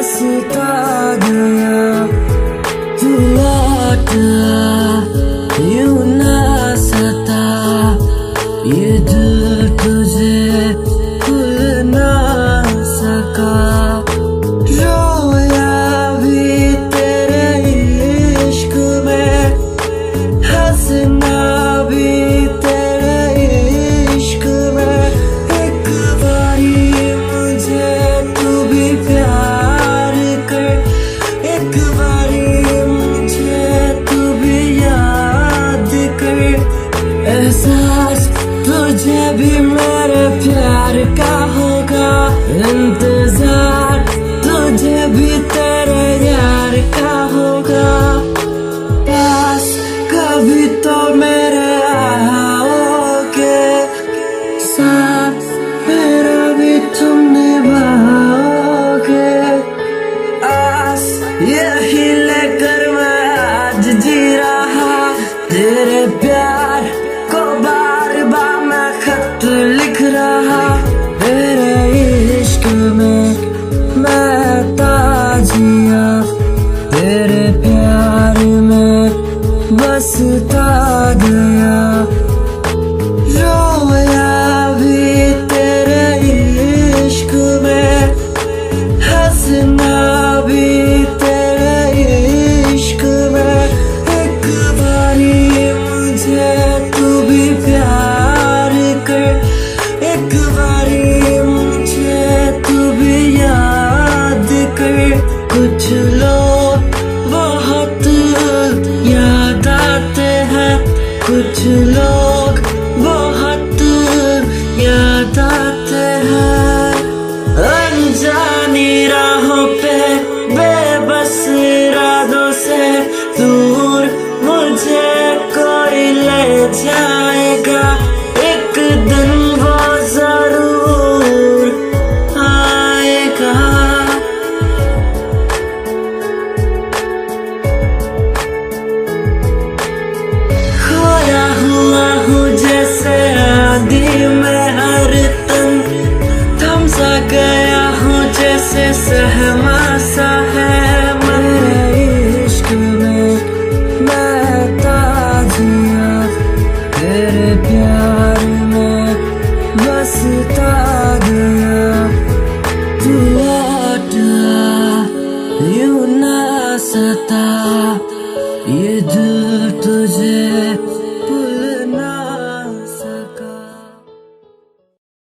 बसता गया, तू लौट आ, यूं ना सता, ये दिल तुझे भूल ना सका। रोया भी तेरे इश्क में, हंसना भी तेरे इश्क में। एक बारी मुझे तू भी प्यार कर, एक बारी मुझे तू भी याद कर। एहसास तुझे भी मेरे प्यार का होगा, इंतजार तुझे भी तेरे यार का होगा। पास कभी तो मेरे आओगे, साथ मेरा भी तुम निभाओगे। आस यही लेकर मैं आज जी रहा, तेरे प्यार को बार बार मैं खत लिख रहा। तेरे इश्क में मैं ताजिया, तेरे प्यार में बसता गया। रोया भी तेरे इश्क में, हंसना भी तेरे इश्क में। एक बारी मुझे तू भी प्यार कर, एक बारी मुझे तू भी याद कर। कुछ लोग बहुत याद आते हैं, कुछ लोग बहुत याद आते हैं। अनजानी राहों पे बेबस इरादों से दूर मुझे कोई ले जाएगा। एक दिन वो जरूर आएगा। खोया हुआ हूँ जैसे आंधी में हर तन, थम सा गया हूँ जैसे सहमा सा है। मेरे इश्क में मैं ताजिया, तेरे प्यार में बसता गया। तू लौट आ, यूं ना सता, ये दिल